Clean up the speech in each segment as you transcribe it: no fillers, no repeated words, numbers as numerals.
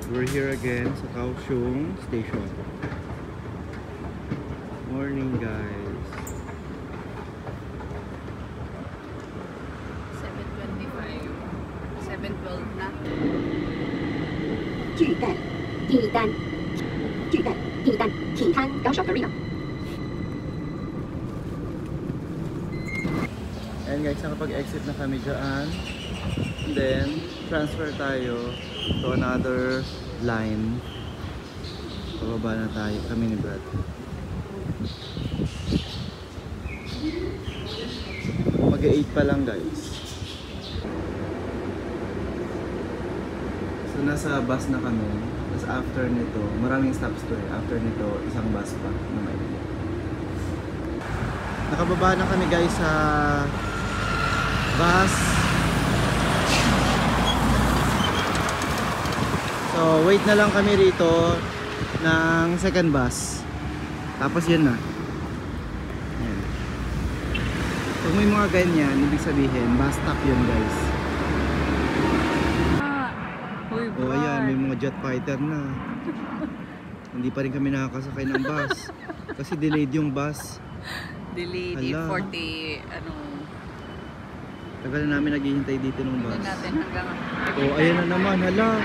We're here again sa Kaohsiung Station. Morning guys. 7:25, 7:12 na. 巨蛋体滩高手 Arena。 And guys, nakapag-exit na kami dyan. And then, transfer tayo to another line. Pababa na tayo, kami ni Brad. Mag-8 pa lang guys. So nasa bus na kami. Tapos after nito, maraming stops to eh. After nito, isang bus pa na may. Nakababa na kami guys sa bus. So wait na lang kami rito ng second bus. Tapos yun na. Ayan. Kung may mga ganyan, ibig sabihin bus stop yun guys. Oh ayan, may mga jet fighter na. Hindi pa rin kami nakakasakay ng bus. Kasi delayed yung bus. Delayed 40, ano. Tagal na namin naghihintay dito ng bus. Natin hanggang. Oh ayan na naman, hala.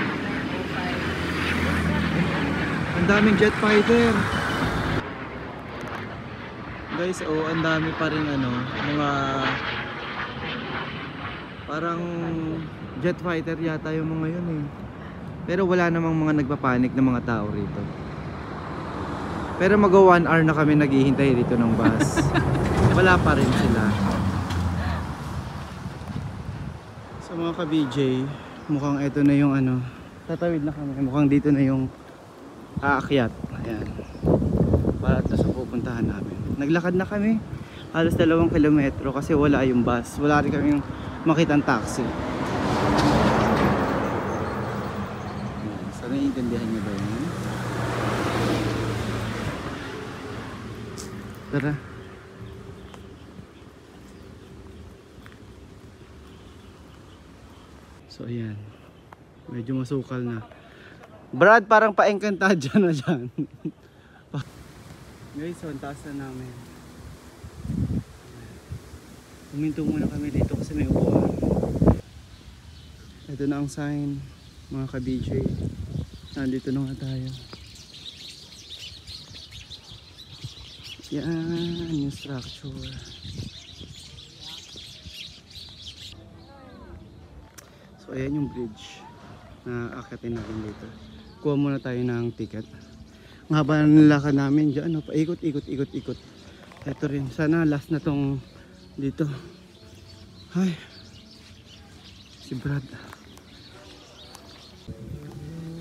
Ang daming jet fighter. Guys, oh, ang dami pa rin ano, mga parang jet fighter yata yung mga yun eh. Pero wala namang mga nagpapanik na mga tao rito. Pero mag 1 hour na kami naghihintay rito ng bus. Wala pa rin sila. So mga ka-BJ, mukhang ito na yung ano, tatawid na kami. Mukhang dito na yung aakyat. Ayan. Para ito sa pupuntahan namin. Naglakad na kami. Halos 2 kilometro kasi wala yung bus. Wala rin kaming makitang taxi. Ayan. So naiintindihan nyo ba yun? Tara. So ayan. Medyo masukal na. Brad, parang pa-Encantadia na dyan. Guys, so ang taas na namin. Huminto muna kami dito kasi may upuan. Ito na ang sign, mga ka-BJ. Nandito na nga tayo. Yan, yung structure. So ayan yung bridge na akitin natin dito. Kuha muna tayo ng ticket. Ang haba ng lakad namin dyan, ano, paikot. Ito rin, sana last na tong dito. Ay, si Brad.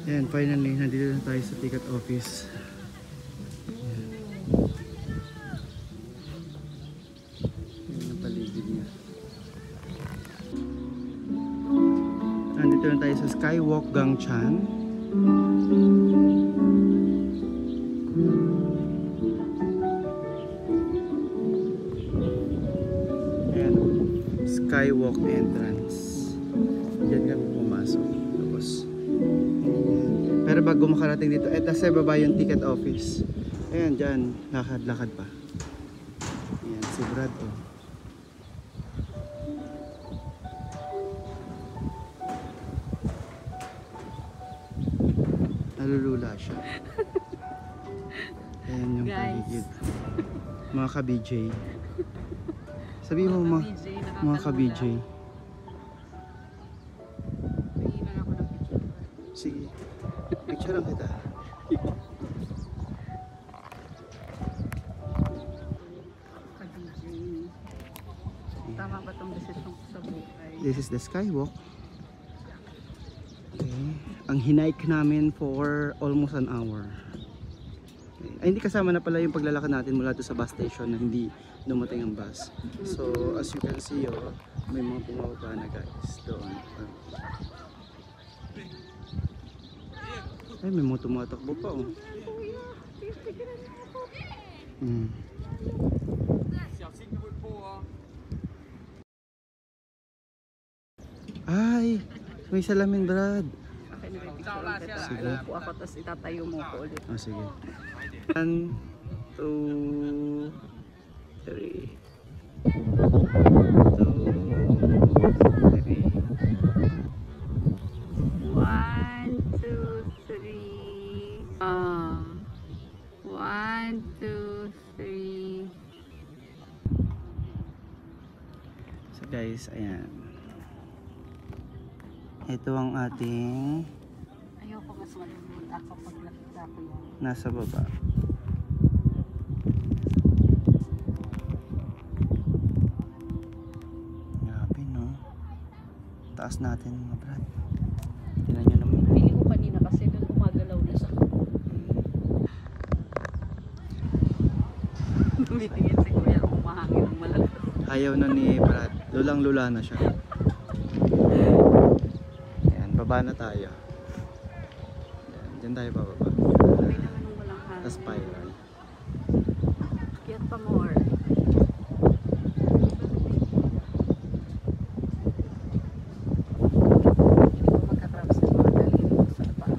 Ayan, finally, nandito na tayo sa ticket office. Ayan. Ayan ang paligid niya. Nandito na tayo sa Skywalk Gangchan. Ayan, Skywalk entrance. Diyan kami pumasok. Tapos, pero bago makarating dito, sa baba yung ticket office. Ayan, dyan, lakad-lakad pa. Ayan, si Brad to. Nalulula siya. Ayan yung paligid. Mga ka-BJ. Sabi mo mga ka-BJ. Sige. Picture lang kita. Ka-BJ. Tama ba itong desisyon ko sa buhay? This is the Skywalk. Okay. Ang hinike namin for almost an hour. Okay. Ay, hindi kasama na pala yung paglalakad natin mula doon sa bus station na hindi dumating ang bus. So, as you can see, oh, may mga pumababa na guys doon. Ay, may mga tumatakbo pa oh. Ay, may salamin, Brad. Okay, Sige. Upo ako, tapos itatayo mo ko ulit. Oh, sige. 1, 2, 3. 1, 2, 3. 1, 2, 3. 1, 2, 3. So guys, ayan. Ito ang ating Ayoko mas malulun ako pag nakita ko yan. nasa baba. Grabe, no? Taas natin mga brad. Tingnan nyo naman. Pili ko kanina kasi doon gumagalaw na siya. Tumitingin si Kuya kung mahangin ng malakas. Ayaw na ni Brad. Lulang-lula na siya. Ayan, baba na tayo. Ayan, dyan tayo bababa. Okay naman nung walang hangin. Sa spiral. Get pa more. Hindi ko magkatrap sa mga daliri ko sa pa.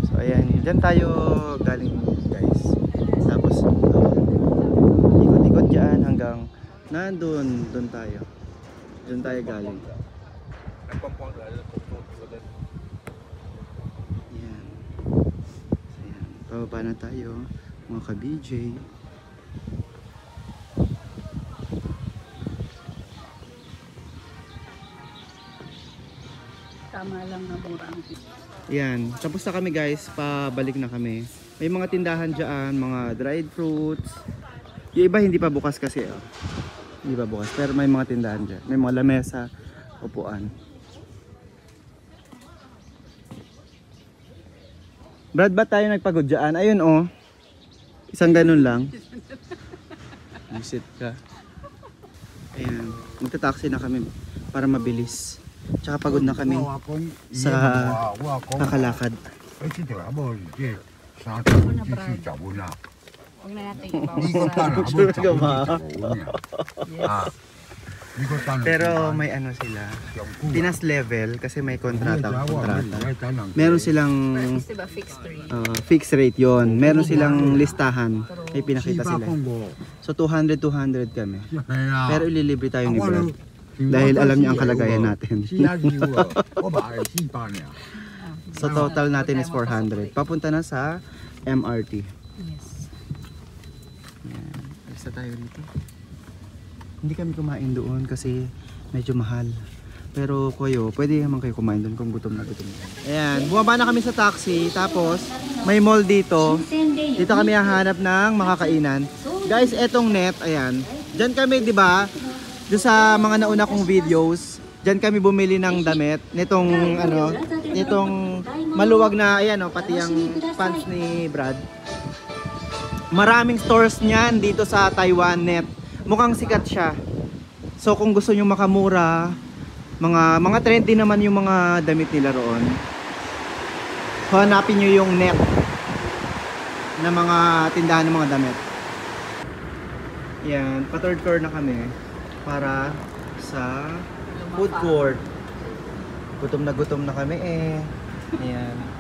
So ayan, dyan tayo galing guys. Tapos ikot-ikot dyan hanggang nandun, dun tayo. Dun tayo galing. Ayan. So ayan, pababa na tayo mga ka-BJ. Tama lang na burang. Ayan, tapos na kami guys, pabalik na kami. May mga tindahan dyan, mga dried fruits. Yung iba hindi pa bukas kasi oh. Hindi pa bukas, pero may mga tindahan dyan. May mga lamesa, upuan. Brad, ba't tayo nagpagod dyan? Ayun oh. Isang ganun lang. Visit ka. Ayan, magta-taxi na kami para mabilis. Tsaka pagod na kami sa kakalakad. Huwag na natin ibawas sa... Pero may ano sila, Pinas level kasi may kontrata. Meron silang Kasi diba fixed rate? fixed rate yon. Meron silang listahan. May pinakita sila. So 200 kami. Pero ililibre tayo ni Brad. Dahil alam niya ang kalagayan natin. So total natin is 400. Papunta na sa MRT. Yes. Ayan. Isa tayo dito. Hindi kami kumain doon kasi medyo mahal. Pero kayo, pwede naman kayo kumain doon kung gutom na gutom. Ayan, bumaba na kami sa taxi. Tapos may mall dito. Dito kami hahanap ng makakainan. Guys, etong net, ayan. Diyan kami, di ba? Doon sa mga nauna kong videos, diyan kami bumili ng damit. Nitong ano, nitong maluwag na, ayan oh, pati yung pants ni Brad. Maraming stores niyan dito sa Taiwan net. Mukhang sikat siya. So kung gusto niyo makamura, mga trendy naman yung mga damit nila roon. Hanapin niyo yung net na mga tindahan ng mga damit. Yan, pa third floor na kami para sa food court. Gutom na kami eh. Ayan.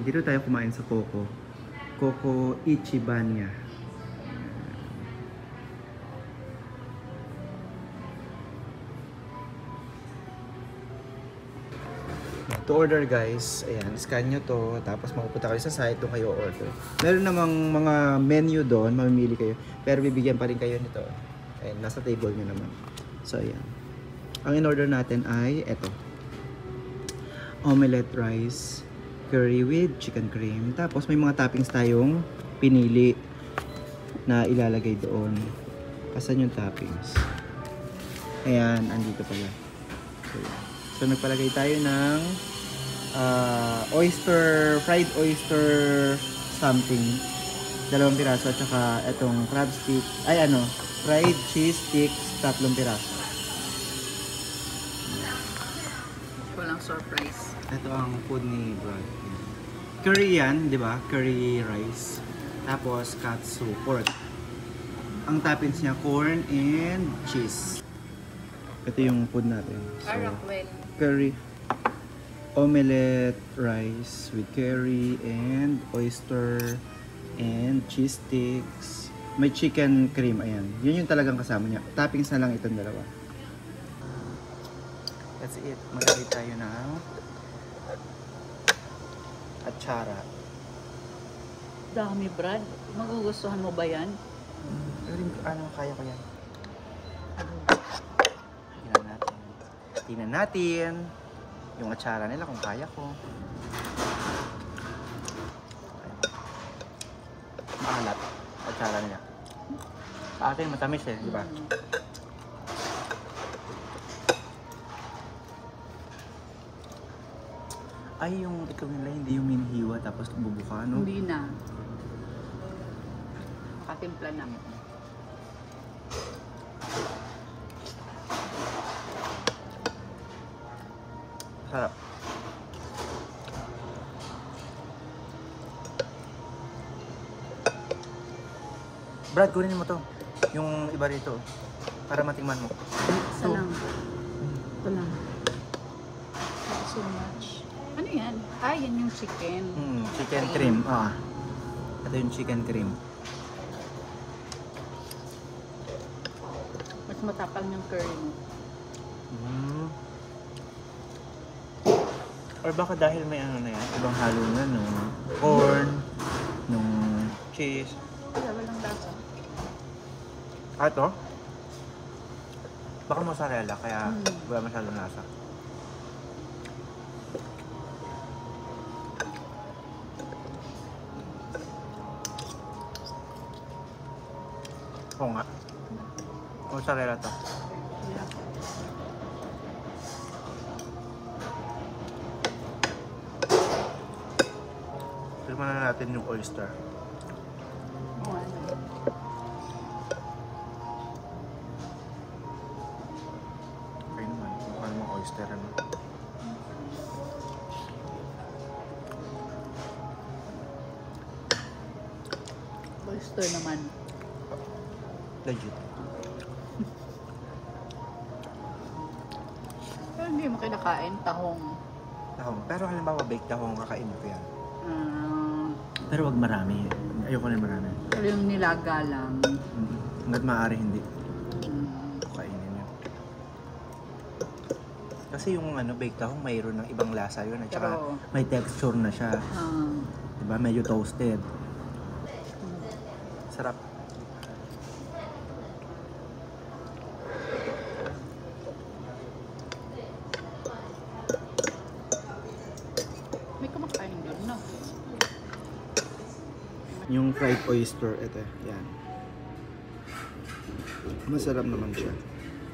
Dito tayo kumain sa Coco. Coco Ichibanya. To order guys, ayan, scan nyo to, tapos mapupunta kayo sa site, doon kayo order. Meron namang mga menu doon, mamimili kayo, pero bibigyan pa rin kayo nito. Ayan, nasa table nyo naman. So ayan. Ang in-order natin ay eto. Omelette rice, curry with chicken cream. Tapos may mga toppings tayong pinili na ilalagay doon. Asan yung toppings? Ayan, andito pala. So, so nagpalagay tayo ng fried oyster something. 2 piraso at saka itong crab stick. Ay ano, fried cheese sticks, 3 piraso. Walang surprise. Ito ang food ni Brad. Curry yan, di ba? Curry rice. Tapos katsu, pork. Ang toppings niya, corn and cheese. Ito yung food natin. So, Rockwell. curry. Omelette rice with curry and oyster and cheese sticks. May chicken cream, ayan. Yun yung talagang kasama niya. Toppings na lang itong dalawa. That's it. Magkakit tayo ng atsara. Dami, Brad. Magugustuhan mo ba yan? Ano, kaya ko yan. Tingnan natin. Tingnan natin yung atsara nila kung kaya ko. Maalat. Atsara nila. Sa atin matamis eh, di ba? Ay, yung itlog nila hindi yung minihiwa tapos bubuka, no? Hindi na. Nakatimpla na. Sarap. Brad, kunin mo to. Yung iba rito. Para matingman mo. Isa lang. Ito lang. Thank you so much. Ano yan? Ah, yan yung chicken. Chicken cream. Ah. Ito yung chicken cream. Mas matapang yung curry mo. Or baka dahil may ano na yan, ibang halo na nung corn, nung cheese. Wala, walang lasa. Ah, ito? Baka mozzarella, kaya wala masyadong lasa. Oo nga. Mozzarella to. Yeah. Tignan na natin yung oyster. Oo, ano. Okay naman, mukha namang oyster ano. Oyster naman. Legit. Pero hindi mo kinakain tahong. Tahong. Pero halimbawa baked tahong kakain ko yan. ah, Pero wag marami. Ayoko na marami. pero yung nilaga lang. Hanggat maaari hindi. Mm, Kainin yun. Kasi yung ano, baked tahong mayroon ng ibang lasa yun. At saka Pero- may texture na siya. ah, Diba? Medyo toasted. Sarap. may kumakain doon, no? Yung fried oyster, ito. Yan. Masarap naman siya.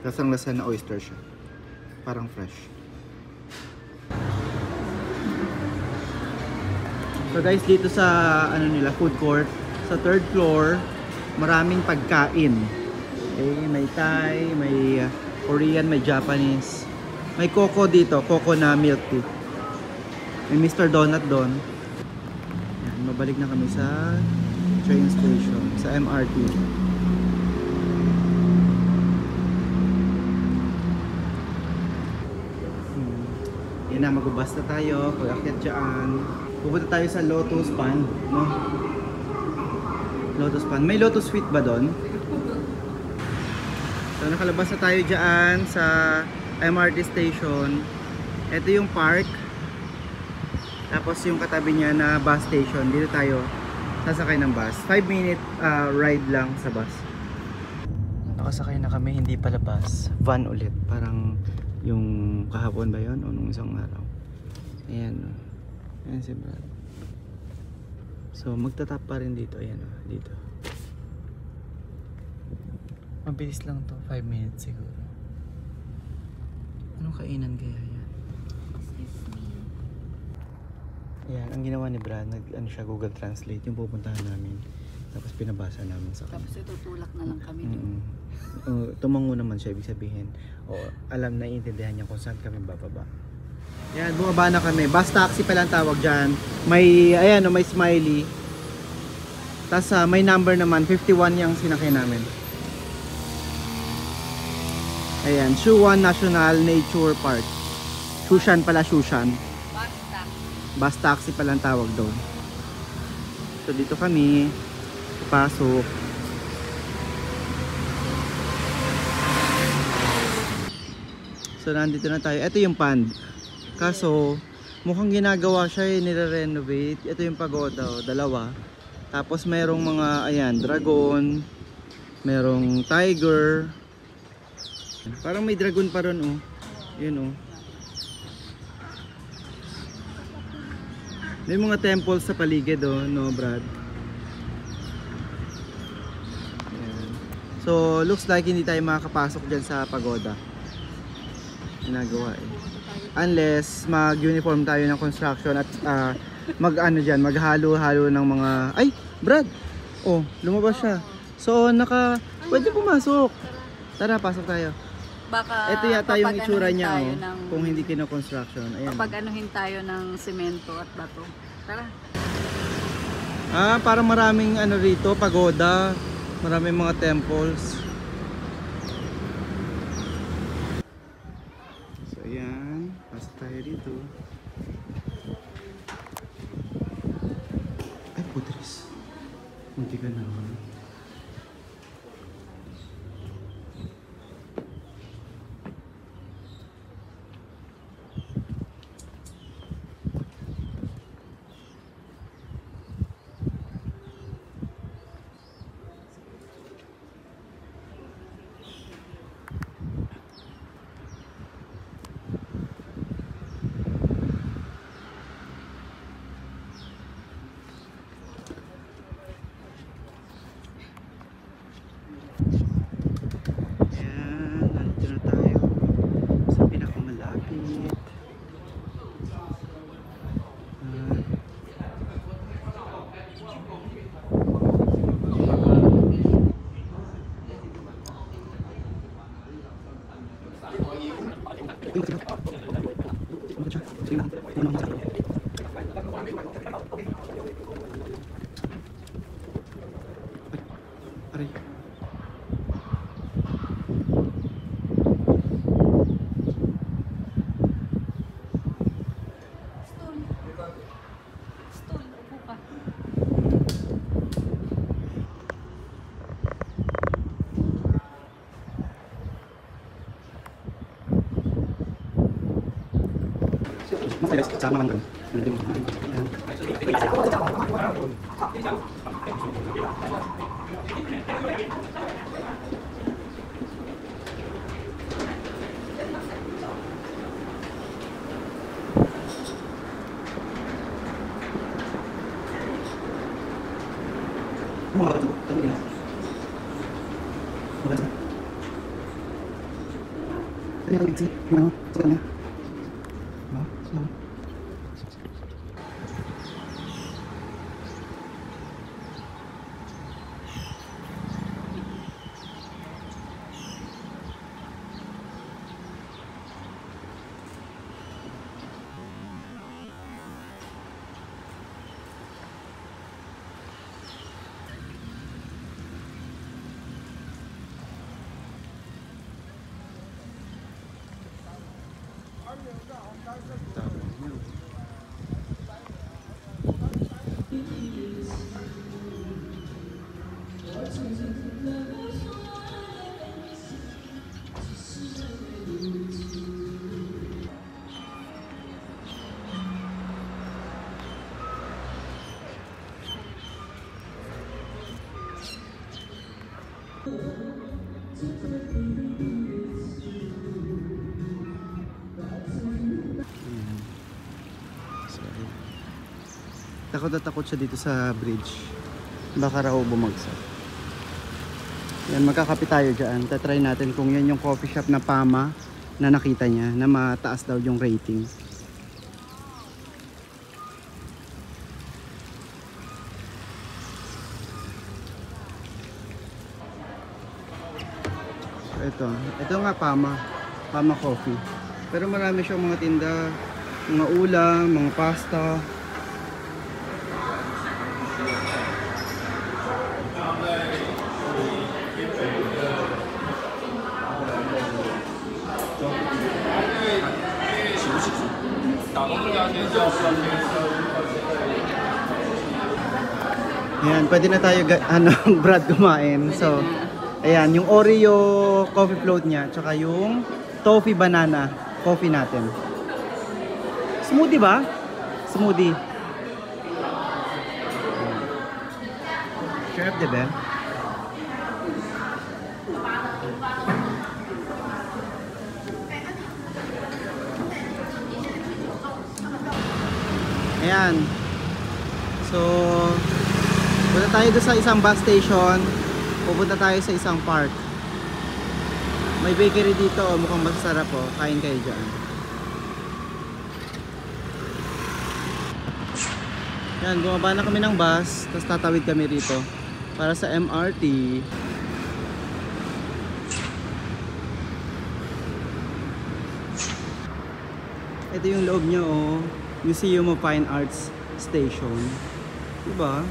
Lasang-lasa na oyster siya. Parang fresh. So guys, dito sa ano nila, food court, sa 3rd floor, maraming pagkain. Okay, may Thai, may Korean, may Japanese. May coco dito, coco na milk tea. May Mr. Donut doon. Yan, mabalik na kami sa train station, sa MRT. Yan na, magbabas na tayo. Pag-akyat dyan. Pupunta tayo sa Lotus Pond, no? Lotus Pond. May Lotus Sweet ba doon? So, nakalabas na tayo dyan sa MRT station. Ito yung park. Tapos yung katabi niya na bus station. Dito tayo sasakay ng bus. 5-minute ride lang sa bus. Nakasakay na kami, hindi pala bus. Van ulit. Parang yung kahapon ba yun? O nung isang araw. Ayan. Ayan si Brad. So magtatap pa rin dito. Ayan o. Dito. Mabilis lang to. 5 minutes siguro. Anong kainan kaya yan? Ayan, ang ginawa ni Brad, ano siya, Google Translate, yung pupuntahan namin. Tapos pinabasa namin sa kanya. Tapos itutulak na lang kami doon. Tumango naman siya, ibig sabihin. O, alam na, iintindihan niya kung saan kami bababa. Yan, bumaba na kami. Bus taxi pala ang tawag dyan. May, ayan, may smiley. Tapos may number naman, 51 yung sinakay namin. Ayan, Shuwan National Nature Park. Shushan pala, Shushan. Basta. Bus taxi pala ang tawag doon. So dito kami pasok. So nandito na tayo. Ito yung pond. Kaso mukhang ginagawa siya, nire-renovate. Ito yung pagoda, oh, dalawa. Tapos mayroong mga ayan, dragon, merong tiger. Parang may dragon pa ron, oh. Yun, oh. May mga temples sa paligid, oh, no, Brad? Ayan. So, looks like hindi tayo makakapasok dyan sa pagoda. Ginagawa, eh. Unless mag-uniform tayo ng construction at mag-ano dyan, maghalo-halo ng mga... Ay, Brad! Oh, lumabas siya. So, pwede pumasok. Tara, pasok tayo. Baka Ito yata yung itsura niya, oh, ng, kung hindi kino-construction. Ayan. Papag-anuhin tayo ng semento at bato. Tara. Parang maraming ano rito, pagoda, maraming mga temples. So ayan, pasok tayo dito. Ay, putris. Munti ka na. Aray. Stool, upo ka. Sama man doon. Takot na takot siya dito sa bridge. Baka raw bumagsak. Yan, magkakape tayo dyan. Tatry natin kung yan yung coffee shop na Pama na nakita niya na mataas daw yung rating. Ito nga Pama Coffee. Pero marami siyang mga tinda, mga ulam, mga pasta. Ayan, pwede na tayo Brad kumain. So, ayan, yung Oreo coffee float niya, tsaka yung toffee banana coffee natin. Smoothie ba? Smoothie. Sarap, diba? Ayan. So, punta tayo doon sa isang bus station. Pupunta tayo sa isang park. May bakery dito, mukhang masarap oh. Kain kayo dyan. Yan, bumaba na kami ng bus, tapos tatawid kami rito para sa MRT. Ito yung loob niya oh. Museum of Fine Arts Station. Diba?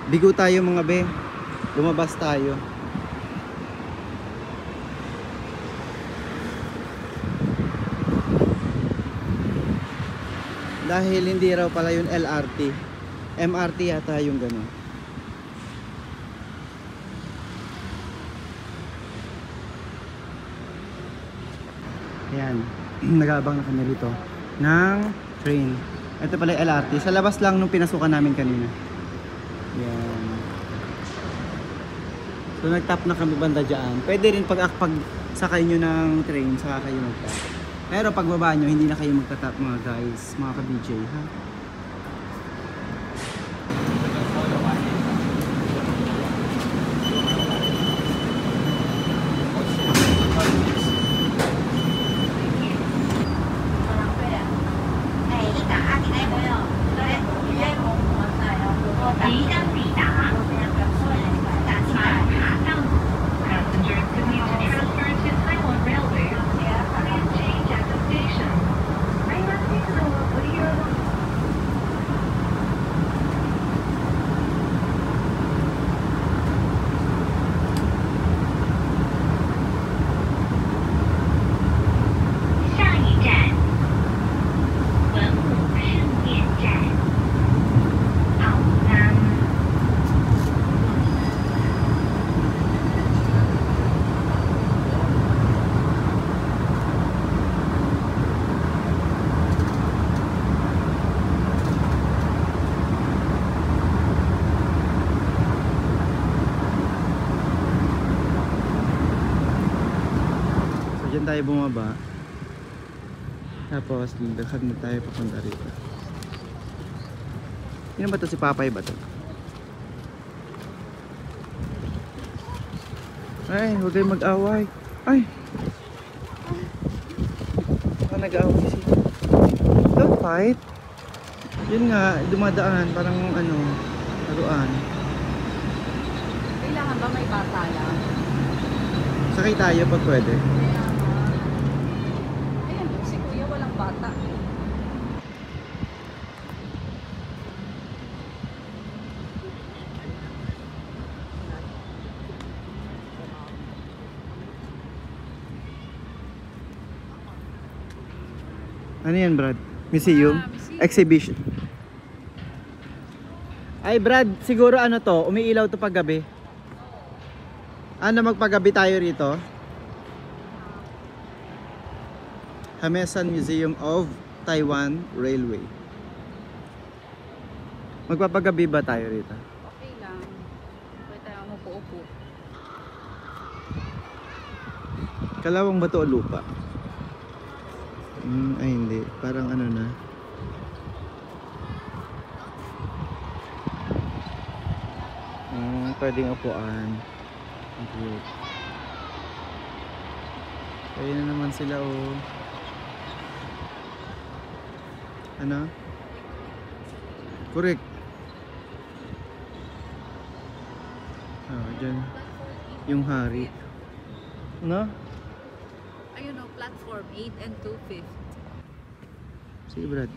Bigo tayo mga be. Lumabas tayo. Dahil hindi raw pala yung LRT. MRT yata yung gano'n. Ayan. Nag-aabang na kami rito ng train. Ito pala yung LRT. Sa labas lang nung pinasukan namin kanina. Yan. So nag-tap na kami banda dyan. Pwede rin pag sakay nyo ng train, saka kayo mag-tap. Pero pag baba nyo, hindi na kayo magta-tap mga guys, mga ka-BJ ha. Diyan tayo bumaba. Tapos lakad na tayo papunta rito. Sino ba to? Si Papay ba to? Ay, huwag kayong mag-away. Ay! Baka nag-away si... Don't fight. Yun nga, dumadaan. Parang ano, laruan. Kailangan ba may bata lang? Sakay tayo pag pwede. Ayan, si kuya walang bata. Ano yan, Brad? Museum? Museum. Exhibition. Ay, Brad, siguro ano to? Umiilaw to pag gabi. Ano, magpagabi tayo rito? Hamesan Museum of Taiwan Railway. Magpapagabi ba tayo rito? Okay lang. Pwede tayo umupo-upo. Kalawang ba to o lupa? Ay hindi. Parang ano na. Pwedeng upuan. Ang cute. Kaya na naman sila oh. Ano? Correct. Dyan. Yung hari. No? Ayun o, platform 8 and 2/5. Sige Brad.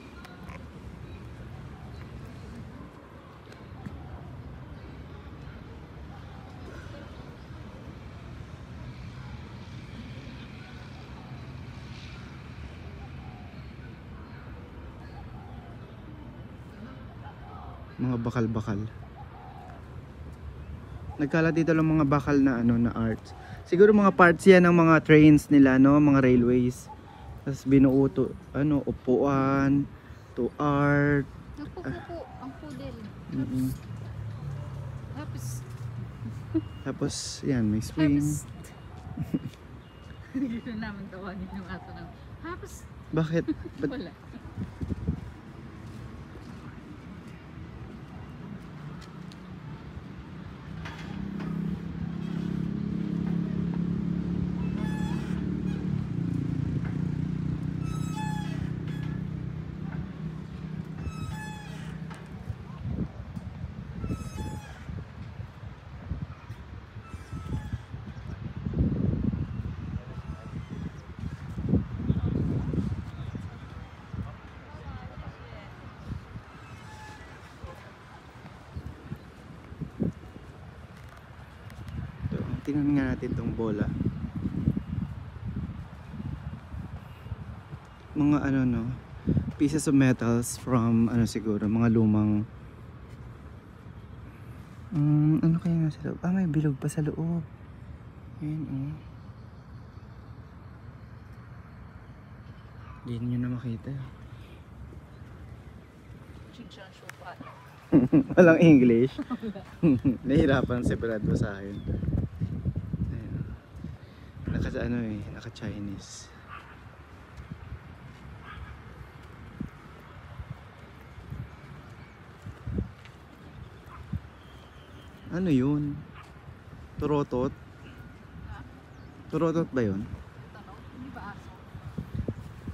Mga bakal-bakal. Nagkalat dito lang mga bakal na ano na art. Siguro mga parts yan ng mga trains nila, no, mga railways. Tapos binuo to, ano, upuan, to art. Nagpupupo ang poodle. Mm-mm. Tapos, Tapos yan, may swing. hindi na namin tawagin yung ato ng tapos, Bakit? wala. Tingnan nga natin tong bola. Mga ano no, pieces of metals from ano siguro, mga lumang ano kaya nga sa loob? May bilog pa sa loob. Ayan oh. Hindi nyo na makita. Chinchan sopa. Walang English. Nahirapan si Brad sa akin. Ayan. Ano naka-Chinese. Ano yun? Turotot? Turotot ba yun? Hindi ba aso?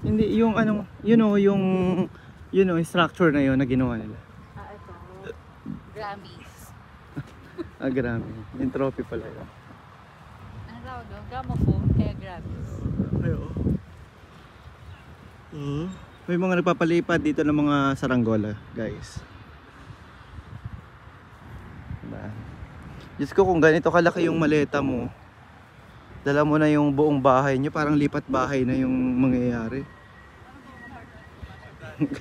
Hindi, yung ano, yung structure na yun na ginawa nila. Ito. Grammys. Grabe. Yung trophy pala yun. Ano tawag doon? Gramophone, kaya Grammys. May mga nagpapalipad dito ng mga saranggola, guys. Diba? Diyos ko, kung ganito kalaki yung maleta mo, dala mo na yung buong bahay nyo, parang lipat bahay na yung mangyayari.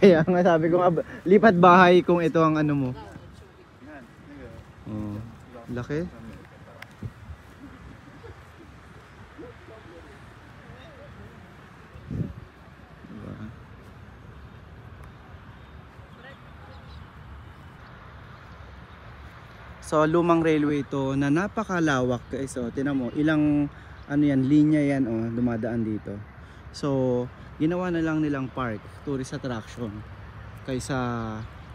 Kaya nga sabi ko nga, lipat bahay kung ito ang ano mo. Oh, laki. Diba? So lumang railway to na napakalawak guys. So tinan mo, ilang ano yan, linya yan oh, dumadaan dito. So ginawa na lang nilang park, tourist attraction, kaysa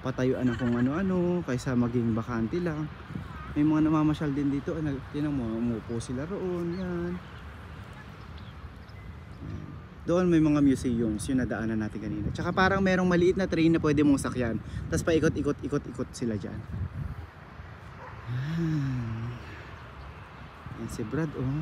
patayuan ng kung ano-ano, kaysa maging bakante lang. May mga namamasyal din dito, tinan mo, umupo sila roon, yan. Doon may mga museums, yung nadaanan natin kanina. Tsaka parang merong maliit na train na pwede mong sakyan. Tapos paikot-ikot sila dyan. Yan si Brad oh.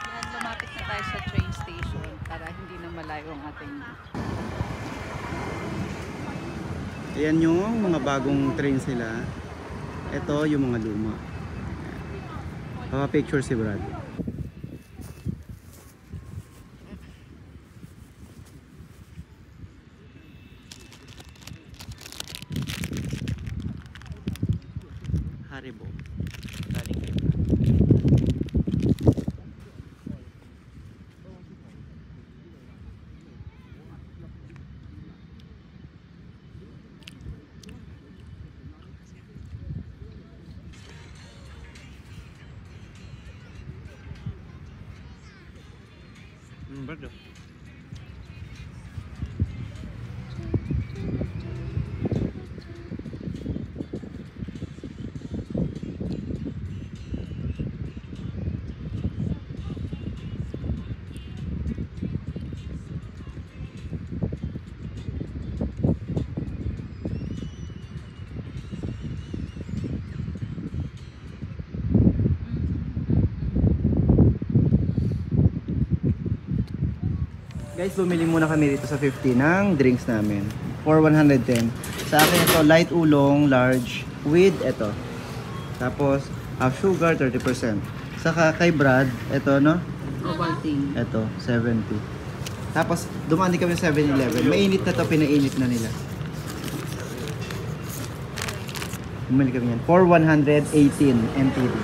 Yan, lumapit na tayo sa train station para hindi na malayo ang ating Ayan yung mga bagong trains nila. Ito yung mga luma. Picture si Brad. Haribo. Galing kay Brad. Brad oh. Guys, bumili muna kami dito sa 50 ng drinks namin for 110. Sa akin ito, light oolong, large, with ito. Tapos, half sugar, 30%. Saka kay Brad, ito no? Ovaltine. Ito, 70. Tapos, dumani kami sa 7-Eleven. Mainit na to, pinainit na nila. Bumili kami yan for 118 NTD.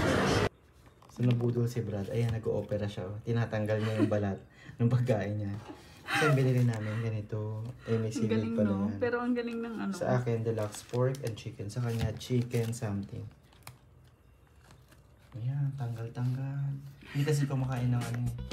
So, nabudol si Brad. Ayan, nag-o-opera siya. Oh. Tinatanggal niya yung balat ng pagkain niya. Kasi ang binili namin ganito. Eh, may Ang sinig galing pala no? yan. Pero ang galing ng ano. Sa akin, deluxe pork and chicken. Sa kanya, chicken something. Ayan, tanggal-tanggal. Hindi kasi kumakain ng ano eh.